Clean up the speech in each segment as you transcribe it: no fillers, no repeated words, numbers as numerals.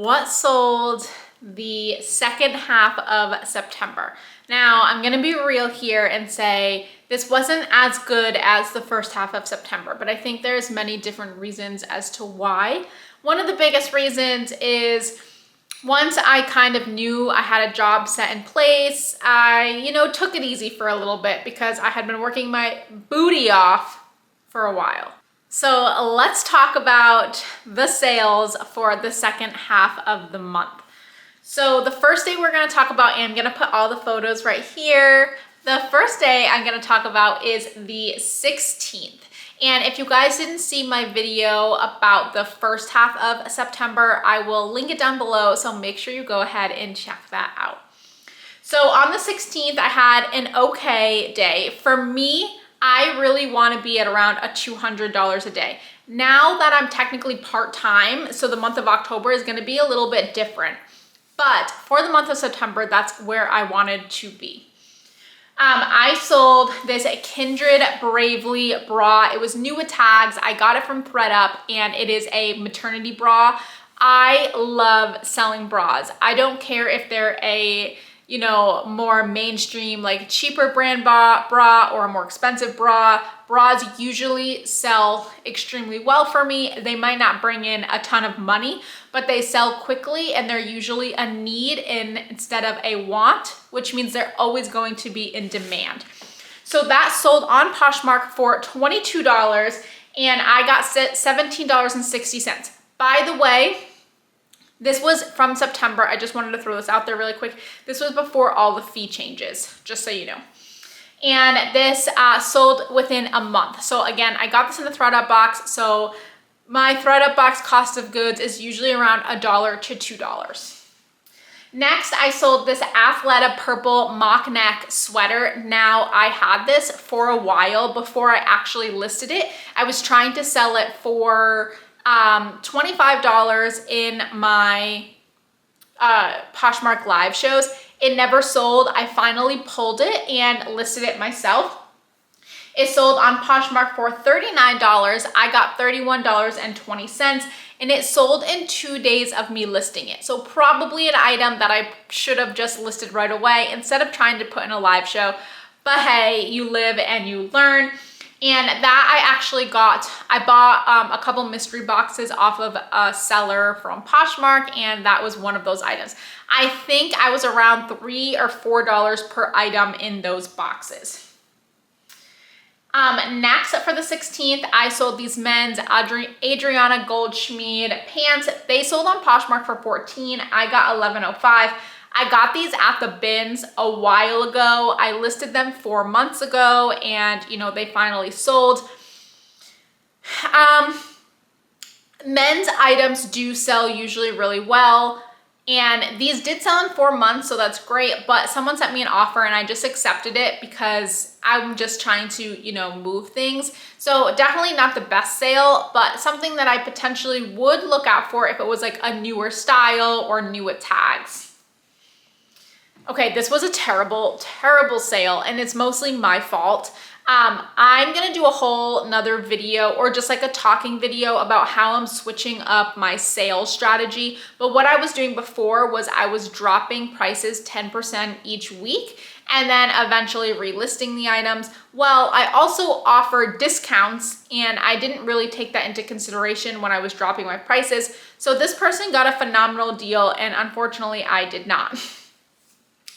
what sold the second half of September. Now, I'm gonna be real here and say this wasn't as good as the first half of September, but I think there's many different reasons as to why. One of the biggest reasons is once I kind of knew I had a job set in place, I, took it easy for a little bit because I had been working my booty off for a while. So let's talk about the sales for the second half of the month. So the first day we're gonna talk about, and I'm gonna put all the photos right here. The first day I'm gonna talk about is the 16th. And if you guys didn't see my video about the first half of September, I will link it down below, so make sure you go ahead and check that out. So on the 16th, I had an okay day. For me, I really want to be at around a $200 a day. Now that I'm technically part-time, so the month of October is going to be a little bit different. But for the month of September, that's where I wanted to be. I sold this Kindred Bravely bra. It was new with tags. I got it from ThredUp, and it is a maternity bra. I love selling bras. I don't care if they're a more mainstream, like cheaper brand bra or a more expensive bra. Bras usually sell extremely well for me. They might not bring in a ton of money, but they sell quickly, and they're usually a need instead of a want, which means they're always going to be in demand. So that sold on Poshmark for $22, and I got $17.60. By the way, this was from September. I just wanted to throw this out there really quick. This was before all the fee changes, just so you know. And this sold within a month. So again, I got this in the ThredUp box. So my ThredUp box cost of goods is usually around $1 to $2. Next, I sold this Athleta purple mock neck sweater. Now, I had this for a while before I actually listed it. I was trying to sell it for $25 in my Poshmark live shows. It never sold. I finally pulled it and listed it myself. It sold on Poshmark for $39. I got $31.20, and it sold in 2 days of me listing it. So probably an item that I should have just listed right away instead of trying to put in a live show. But hey, you live and you learn. And that I bought a couple mystery boxes off of a seller from Poshmark, and that was one of those items. I think I was around $3 or $4 per item in those boxes. Next, for the 16th, I sold these men's Adriana Goldschmied pants. They sold on Poshmark for $14. I got $11.05. I got these at the bins a while ago. I listed them 4 months ago, and they finally sold. Men's items do sell usually really well, and these did sell in 4 months, so that's great. But someone sent me an offer, and I just accepted it because I'm just trying to move things. So definitely not the best sale, but something that I potentially would look out for if it was like a newer style or new with tags. Okay, this was a terrible, terrible sale, and it's mostly my fault. I'm gonna do a whole nother video, or just like a talking video, about how I'm switching up my sales strategy. But what I was doing before was I was dropping prices 10% each week and then eventually relisting the items. Well, I also offered discounts, and I didn't really take that into consideration when I was dropping my prices. So this person got a phenomenal deal, and unfortunately I did not.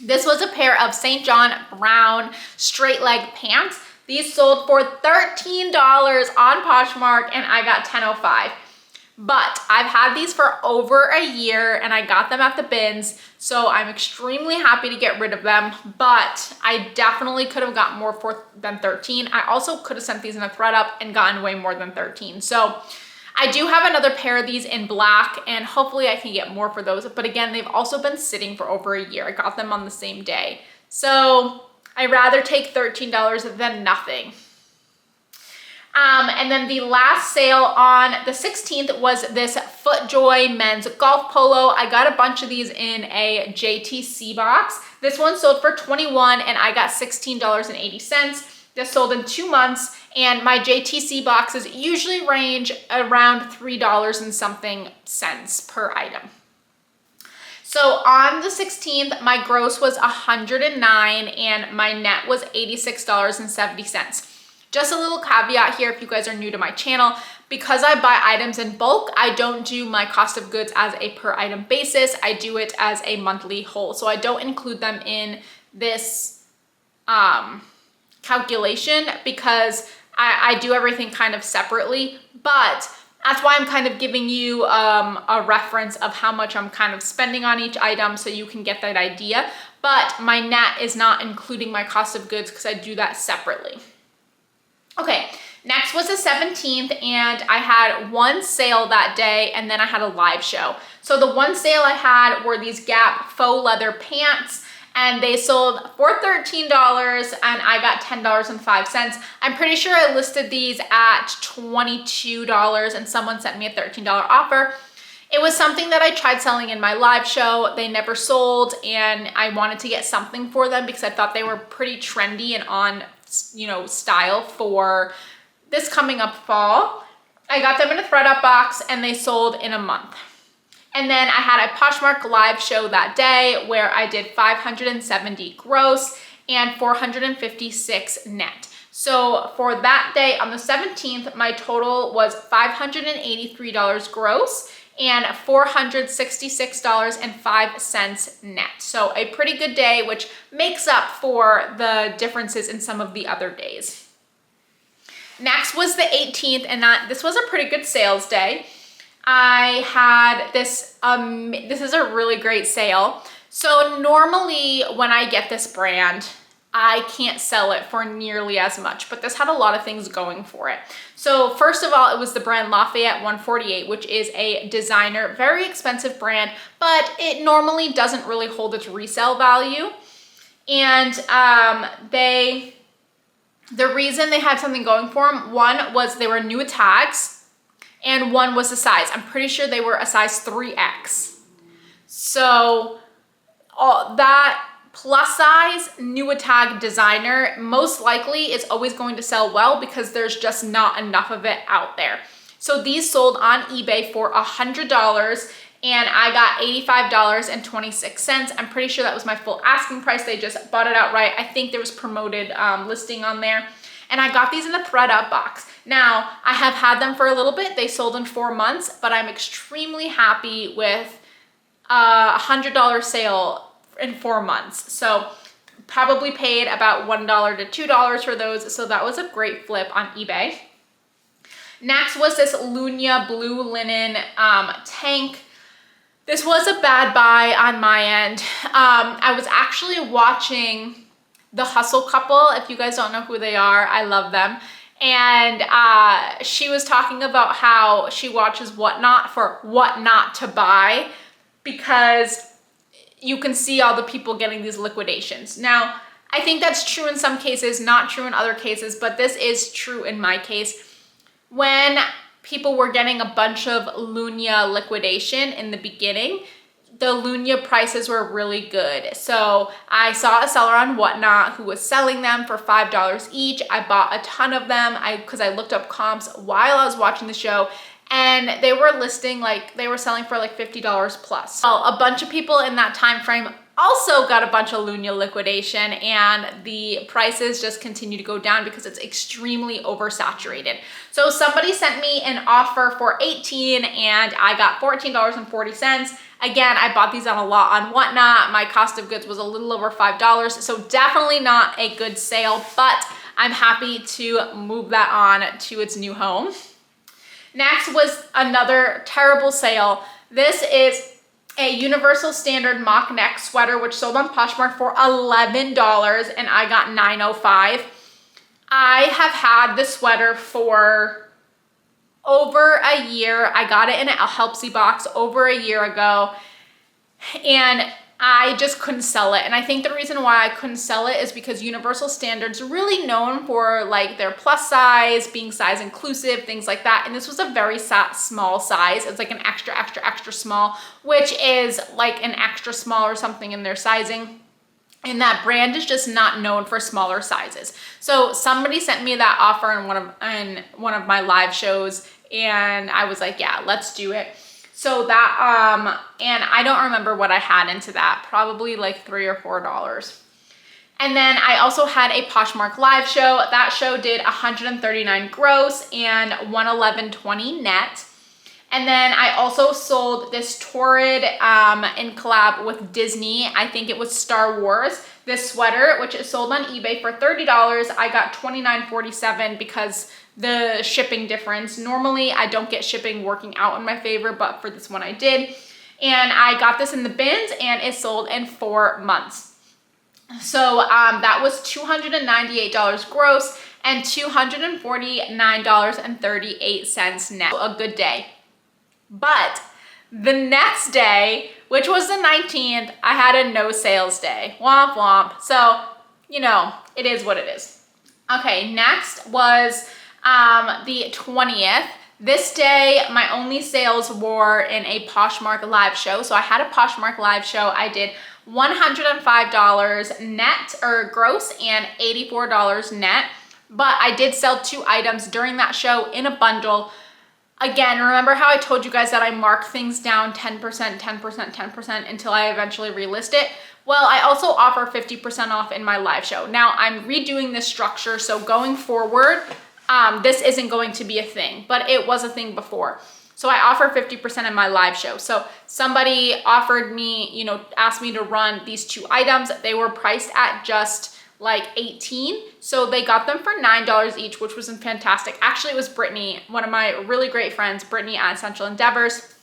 This was a pair of St. John brown straight leg pants. These sold for $13 on Poshmark, and I got $10.05. But I've had these for over a year, and I got them at the bins, so I'm extremely happy to get rid of them. But I definitely could have gotten more than $13. I also could have sent these in a ThredUp and gotten way more than $13. So I do have another pair of these in black, and hopefully I can get more for those. But again, they've also been sitting for over a year. I got them on the same day. So I'd rather take $13 than nothing. And then the last sale on the 16th was this FootJoy men's golf polo. I got a bunch of these in a JTC box. This one sold for $21, and I got $16.80. This sold in 2 months, and my JTC boxes usually range around $3 and something cents per item. So on the 16th, my gross was $109 and my net was $86.70. Just a little caveat here if you guys are new to my channel, because I buy items in bulk, I don't do my cost of goods as a per item basis. I do it as a monthly whole. So I don't include them in this calculation because I do everything kind of separately, but that's why I'm kind of giving you a reference of how much I'm kind of spending on each item so you can get that idea. But my net is not including my cost of goods because I do that separately. Okay, next was the 17th and I had one sale that day and then I had a live show. So the one sale I had were these Gap faux leather pants and they sold for $13 and I got $10.05. I'm pretty sure I listed these at $22 and someone sent me a $13 offer. It was something that I tried selling in my live show. They never sold and I wanted to get something for them because I thought they were pretty trendy and on, you know, style for this coming up fall. I got them in a ThredUp box and they sold in a month. And then I had a Poshmark live show that day where I did 570 gross and 456 net. So for that day on the 17th, my total was $583 gross and $466.05 net. So a pretty good day, which makes up for the differences in some of the other days. Next was the 18th, and this was a pretty good sales day. I had this, this is a really great sale. So normally when I get this brand, I can't sell it for nearly as much, but this had a lot of things going for it. So first of all, it was the brand Lafayette 148, which is a designer, very expensive brand, but it normally doesn't really hold its resale value. And the reason they had something going for them, one was they were new at tags, and one was the size. I'm pretty sure they were a size 3X. So that plus size new tag designer most likely is always going to sell well because there's just not enough of it out there. So these sold on eBay for $100 and I got $85.26. I'm pretty sure that was my full asking price. They just bought it outright. I think there was promoted listing on there. And I got these in the ThredUp box. Now, I have had them for a little bit. They sold in 4 months, but I'm extremely happy with a $100 sale in 4 months. So probably paid about $1 to $2 for those. So that was a great flip on eBay. Next was this Lunya blue linen tank. This was a bad buy on my end. I was actually watching The Hustle Couple. If you guys don't know who they are, I love them. And she was talking about how she watches Whatnot for what not to buy because you can see all the people getting these liquidations. Now, I think that's true in some cases, not true in other cases, but this is true in my case. When people were getting a bunch of Lunya liquidation in the beginning, the Lunya prices were really good. So I saw a seller on Whatnot who was selling them for $5 each. I bought a ton of them because I looked up comps while I was watching the show, and they were listing they were selling for like $50 plus. Well, a bunch of people in that time frame also got a bunch of Lunya liquidation, and the prices just continue to go down because it's extremely oversaturated. So somebody sent me an offer for $18 and I got $14.40. Again, I bought these on a lot on Whatnot. My cost of goods was a little over $5, so definitely not a good sale, but I'm happy to move that on to its new home. Next was another terrible sale. This is a universal standard mock neck sweater, which sold on Poshmark for $11 and I got $9.05. I have had this sweater for over a year. I got it in a Helpsy box over a year ago and I just couldn't sell it. And I think the reason why I couldn't sell it is because Universal Standard's really known for like their plus size, being size inclusive, things like that. And this was a very small size. It's like an extra, extra, extra small, which is like an extra small or something in their sizing. And that brand is just not known for smaller sizes. So somebody sent me that offer in one of my live shows and I was like, yeah, let's do it. So that, and I don't remember what I had into that, probably like $3 or $4. And then I also had a Poshmark live show. That show did 139 gross and 111.20 net. And then I also sold this Torrid in collab with Disney. I think it was Star Wars. This sweater, which is sold on eBay for $30. I got $29.47 because the shipping difference. Normally I don't get shipping working out in my favor, but for this one I did. And I got this in the bins and it sold in 4 months. So that was $298 gross and $249.38 net. A good day. But the next day, which was the 19th, I had a no sales day. Womp womp. So, you know, it is what it is. Okay, next was the 20th. This day, my only sales were in a Poshmark live show. So I had a Poshmark live show. I did $105 net or gross and $84 net. But I did sell 2 items during that show in a bundle. Again, remember how I told you guys that I mark things down 10%, 10%, 10% until I eventually relist it? Well, I also offer 50% off in my live show. Now, I'm redoing this structure, so going forward, this isn't going to be a thing, but it was a thing before. So I offer 50% in my live show. So somebody offered me, you know, asked me to run these 2 items. They were priced at just like $18. So they got them for $9 each, which was fantastic. Actually, it was Brittany, one of my really great friends, Brittany at Essential Endeavors,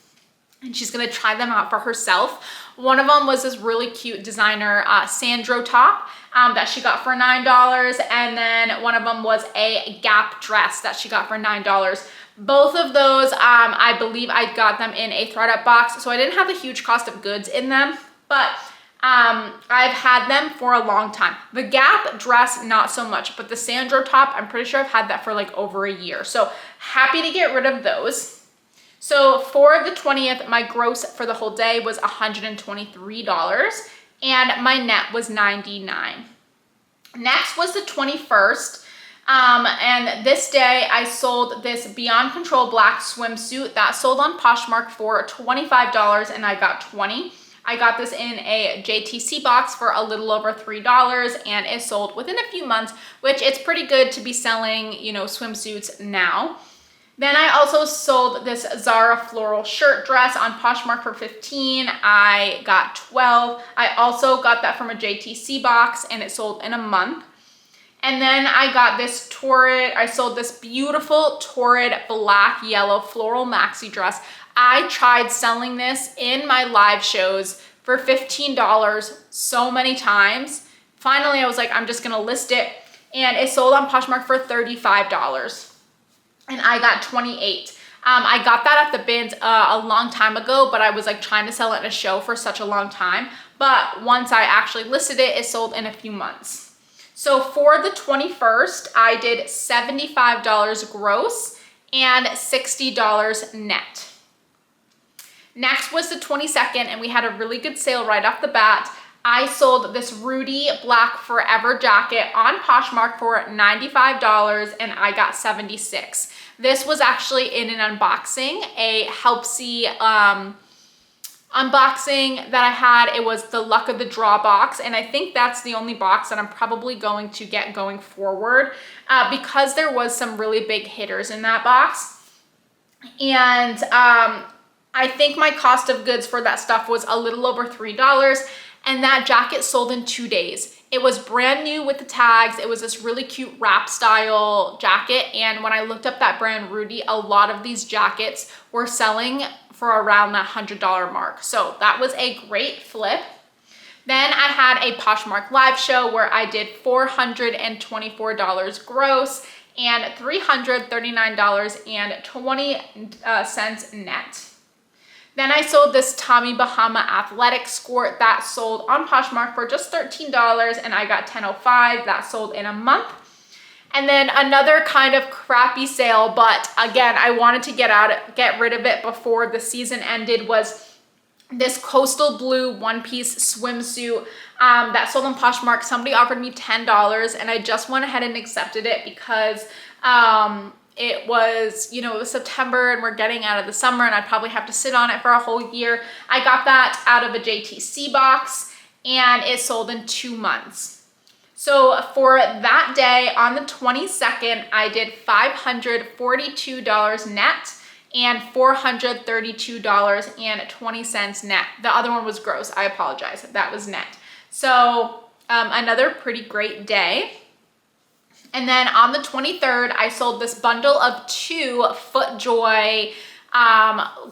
and she's gonna try them out for herself. One of them was this really cute designer Sandro top that she got for $9. And then one of them was a Gap dress that she got for $9. Both of those, I believe I got them in a ThredUp box. So I didn't have a huge cost of goods in them, but I've had them for a long time. The Gap dress, not so much, but the Sandro top, I'm pretty sure I've had that for like over a year. So happy to get rid of those. So for the 20th, my gross for the whole day was $123 and my net was $99. Next was the 21st. And this day I sold this Beyond Control black swimsuit that sold on Poshmark for $25 and I got 20. I got this in a JTC box for a little over $3 and it sold within a few months, which it's pretty good to be selling, you know, swimsuits now. Then I also sold this Zara floral shirt dress on Poshmark for $15. I got 12. I also got that from a JTC box and it sold in a month. And then I got this Torrid, I sold this beautiful Torrid black yellow floral maxi dress. I tried selling this in my live shows for $15 so many times. Finally, I was like, I'm just gonna list it. And it sold on Poshmark for $35. And I got 28. I got that at the bins a long time ago, but I was like trying to sell it in a show for such a long time. But once I actually listed it, it sold in a few months. So for the 21st, I did $75 gross and $60 net. Next was the 22nd, and we had a really good sale right off the bat. I sold this Rudy Black Forever jacket on Poshmark for $95 and I got 76. This was actually in an unboxing, a Helpsy unboxing that I had. It was the Luck of the Draw box, and I think that's the only box that I'm probably going to get going forward because there was some really big hitters in that box. And I think my cost of goods for that stuff was a little over $3. And that jacket sold in 2 days. It was brand new with the tags. It was this really cute wrap style jacket. And when I looked up that brand Rudy, a lot of these jackets were selling for around that $100 mark. So that was a great flip. Then I had a Poshmark live show where I did $424 gross and $339.20 net. Then I sold this Tommy Bahama athletic skirt that sold on Poshmark for just $13 and I got $10.05. That sold in a month. And then another kind of crappy sale, but again, I wanted to get rid of it before the season ended, was this coastal blue one-piece swimsuit that sold on Poshmark. Somebody offered me $10 and I just went ahead and accepted it because it was, you know, it was September and we're getting out of the summer and I'd probably have to sit on it for a whole year. I got that out of a JTC box and it sold in 2 months. So for that day on the 22nd, I did $542 net and $432.20 net. The other one was gross, I apologize, that was net. So another pretty great day. And then on the 23rd, I sold this bundle of 2 FootJoy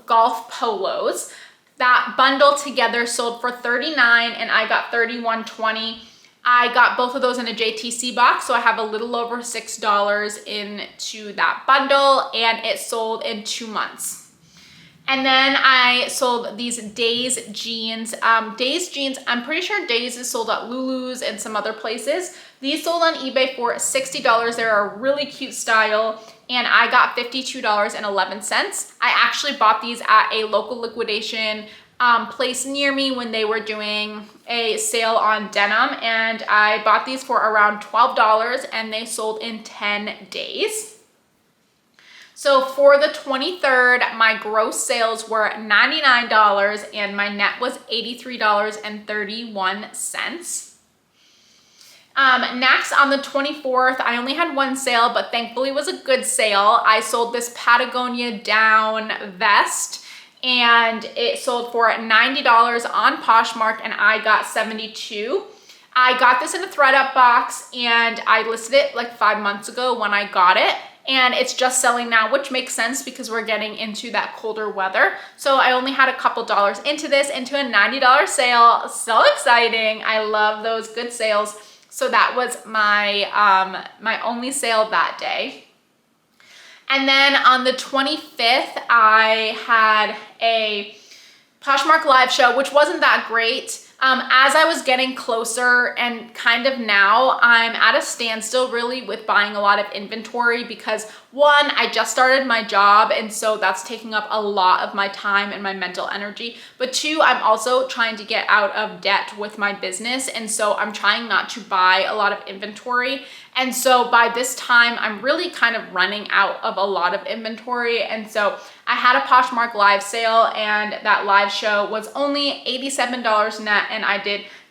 golf polos. That bundle together sold for $39 and I got $31.20. I got both of those in a JTC box, so I have a little over $6 into that bundle, and it sold in 2 months. And then I sold these Days jeans. Days jeans, I'm pretty sure Days is sold at Lulu's and some other places. These sold on eBay for $60. They're a really cute style, and I got $52.11. I actually bought these at a local liquidation place near me when they were doing a sale on denim, and I bought these for around $12 and they sold in 10 days. So for the 23rd, my gross sales were $99 and my net was $83.31. Next, on the 24th, I only had one sale, but thankfully it was a good sale. I sold this Patagonia down vest, and it sold for $90 on Poshmark, and I got $72. I got this in a ThredUp box, and I listed it like 5 months ago when I got it, and it's just selling now, which makes sense because we're getting into that colder weather. So I only had a couple dollars into this, into a $90 sale. So exciting. I love those good sales. So that was my, my only sale that day. And then on the 25th, I had a Poshmark live show, which wasn't that great. As I was getting closer, and kind of now, I'm at a standstill really with buying a lot of inventory because one, I just started my job, and so that's taking up a lot of my time and my mental energy. But two, I'm also trying to get out of debt with my business, and so I'm trying not to buy a lot of inventory. And so by this time, I'm really kind of running out of a lot of inventory. And so I had a Poshmark live sale, and that live show was only $87 net, and I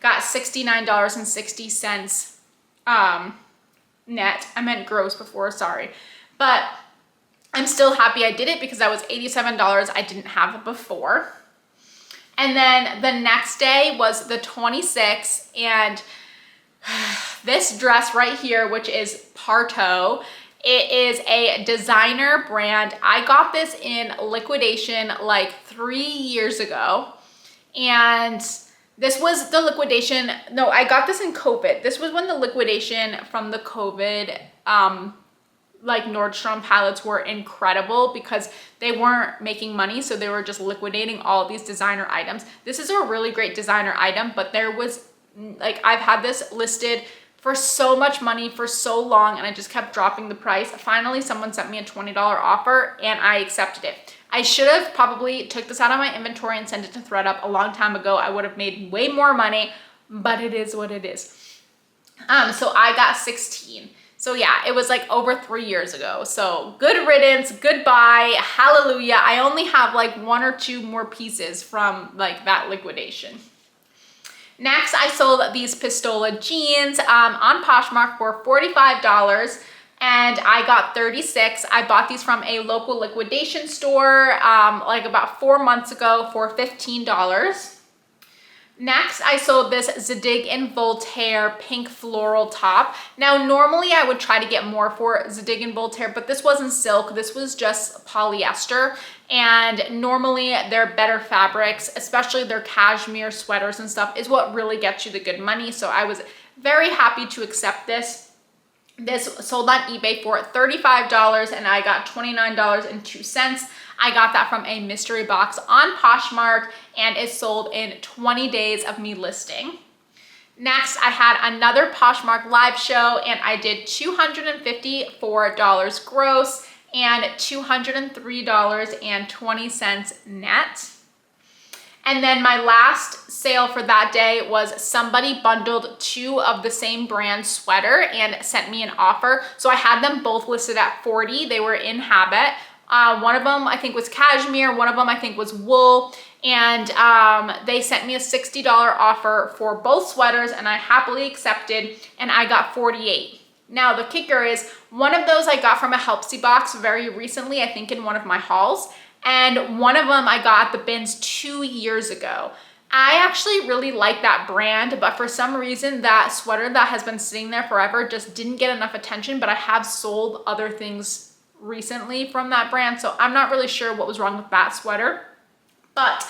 got $69.60 net. I meant gross before, sorry. But I'm still happy I did it because that was $87 I didn't have before. And then the next day was the 26th, and this dress right here, which is Parto, it is a designer brand. I got this in liquidation like 3 years ago, and this was the liquidation. No, I got this in COVID. This was when the liquidation from the COVID, like Nordstrom palettes were incredible because they weren't making money. So they were just liquidating all these designer items. This is a really great designer item, but there was like, I've had this listed for so much money for so long, and I just kept dropping the price. Finally, someone sent me a $20 offer and I accepted it. I should have probably took this out of my inventory and sent it to ThredUp a long time ago. I would have made way more money, but it is what it is. So I got 16. So yeah, it was like over 3 years ago. So good riddance, goodbye, hallelujah. I only have like 1 or 2 more pieces from like that liquidation. Next, I sold these Pistola jeans on Poshmark for $45, and I got 36. I bought these from a local liquidation store like about 4 months ago for $15. Next, I sold this Zadig and Voltaire pink floral top. Now, normally I would try to get more for Zadig and Voltaire, but this wasn't silk. This was just polyester. And normally they're better fabrics, especially their cashmere sweaters and stuff is what really gets you the good money. So I was very happy to accept this. This sold on eBay for $35 and I got $29.02. I got that from a mystery box on Poshmark, and it sold in 20 days of me listing. Next, I had another Poshmark live show, and I did $254 gross and $203.20 net. And then my last sale for that day was somebody bundled 2 of the same brand sweater and sent me an offer. So I had them both listed at 40. They were in habit. One of them I think was cashmere, one of them I think was wool, and they sent me a $60 offer for both sweaters, and I happily accepted, and I got 48. Now the kicker is one of those I got from a Helpsy box very recently, I think in one of my hauls, and one of them I got at the bins 2 years ago. I actually really like that brand, but for some reason that sweater that has been sitting there forever just didn't get enough attention, but I have sold other things recently from that brand, so I'm not really sure what was wrong with that sweater. But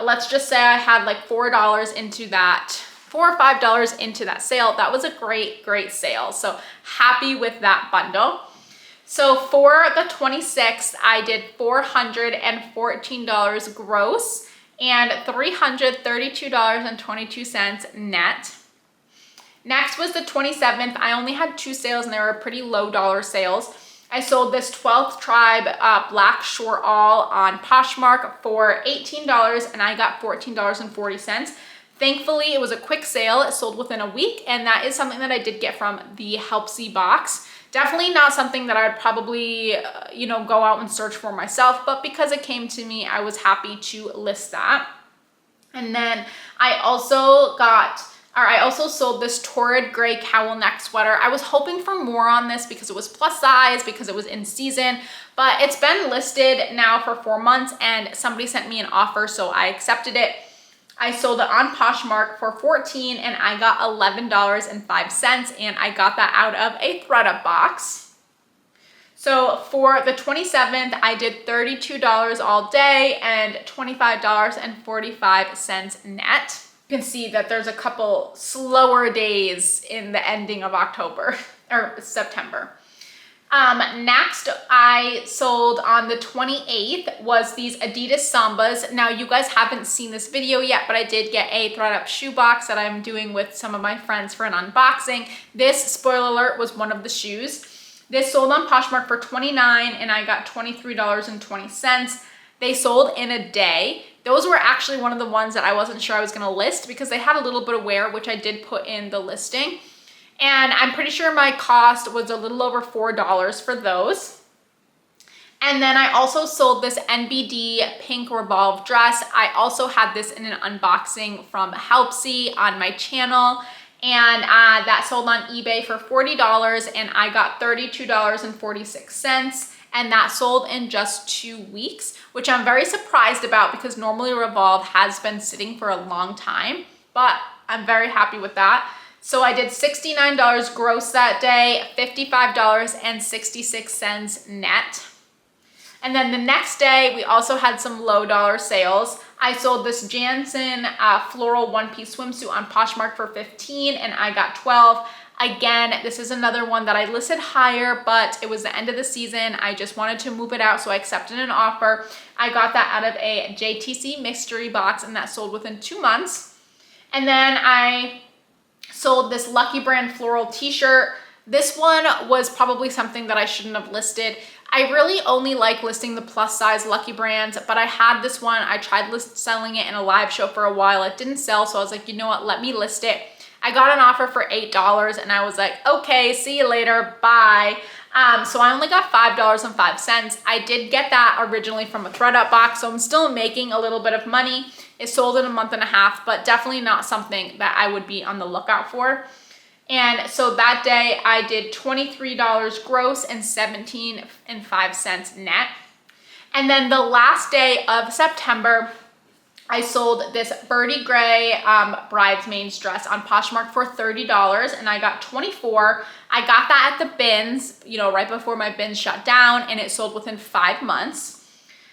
let's just say I had like $4 into that, $4 or $5 into that sale. That was a great sale, so happy with that bundle. So for the 26th, I did $414 gross and $332.22 net. Next was the 27th. I only had 2 sales and they were pretty low dollar sales. I sold this 12th Tribe black short all on Poshmark for $18 and I got $14.40. Thankfully, it was a quick sale. It sold within a week, and that is something that I did get from the Helpsy box. Definitely not something that I'd probably, go out and search for myself, but because it came to me, I was happy to list that. And then I also sold this torrid gray cowl neck sweater. I was hoping for more on this because it was plus size, because it was in season, but it's been listed now for 4 months and somebody sent me an offer, so I accepted it. I sold it on Poshmark for $14 and I got $11.05, and I got that out of a thredUP box. So for the 27th, I did $32 all day and $25.45 net. You can see that there's a couple slower days in the ending of October or September. Next I sold on the 28th was these Adidas Sambas. Now you guys haven't seen this video yet, but I did get a thredUP shoe box that I'm doing with some of my friends for an unboxing. This, spoiler alert, was one of the shoes. This sold on Poshmark for $29 and I got $23.20. They sold in a day. Those were actually one of the ones that I wasn't sure I was gonna list because they had a little bit of wear, which I did put in the listing. And I'm pretty sure my cost was a little over $4 for those. And then I also sold this NBD pink Revolve dress. I also had this in an unboxing from Helpsy on my channel. And that sold on eBay for $40 and I got $32.46. And that sold in just 2 weeks, which I'm very surprised about because normally Revolve has been sitting for a long time, but I'm very happy with that. So I did $69 gross that day, $55.66 net. And then the next day, we also had some low dollar sales. I sold this Jansen floral one-piece swimsuit on Poshmark for $15 and I got $12. Again, this is another one that I listed higher, but it was the end of the season. I just wanted to move it out, so I accepted an offer. I got that out of a JTC mystery box and that sold within 2 months. And then I sold this Lucky Brand floral t-shirt. This one was probably something that I shouldn't have listed. I really only like listing the plus size Lucky Brands, but I had this one. I tried selling it in a live show for a while. It didn't sell, so I was like, you know what, let me list it. I got an offer for $8 and I was like, okay, see you later, bye. So I only got $5.05. I did get that originally from a thredUP box, so I'm still making a little bit of money. It sold in a month and a half, but definitely not something that I would be on the lookout for. And so that day I did $23 gross and $17.05 net. And then the last day of September, I sold this Birdie Gray bridesmaid's dress on Poshmark for $30 and I got $24. I got that at the bins, right before my bins shut down, and it sold within 5 months.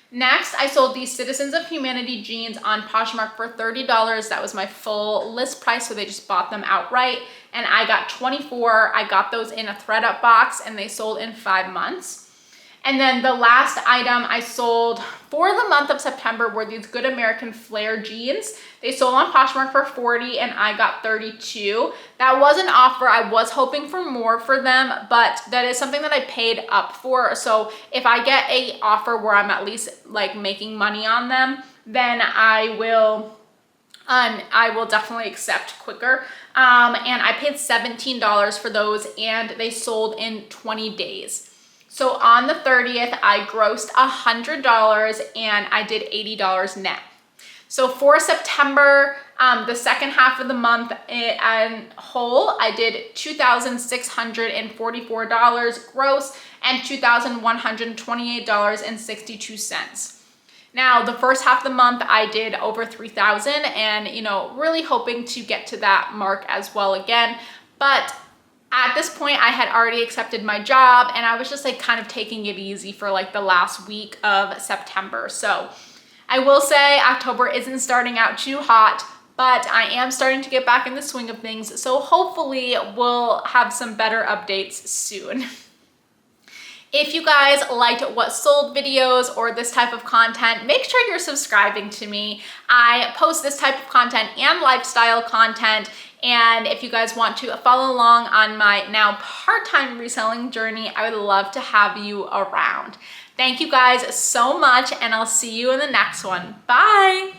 Next, I sold these Citizens of Humanity jeans on Poshmark for $30. That was my full list price, so they just bought them outright. And I got $24. I got those in a thredUP box and they sold in 5 months. And then the last item I sold for the month of September were these Good American Flare jeans. They sold on Poshmark for $40 and I got $32. That was an offer. I was hoping for more for them, but that is something that I paid up for. So if I get a offer where I'm at least like making money on them, then I will definitely accept quicker. And I paid $17 for those and they sold in 20 days. So on the 30th, I grossed $100 and I did $80 net. So for September, the second half of the month in whole, I did $2,644 gross and $2,128.62. Now, the first half of the month, I did over 3,000 and, you know, really hoping to get to that mark as well again. But at this point, I had already accepted my job and I was just like kind of taking it easy for like the last week of September. So I will say October isn't starting out too hot, but I am starting to get back in the swing of things. So hopefully we'll have some better updates soon. If you guys liked what sold videos or this type of content, make sure you're subscribing to me. I post this type of content and lifestyle content. And if you guys want to follow along on my now part-time reselling journey, I would love to have you around. Thank you guys so much, and I'll see you in the next one. Bye.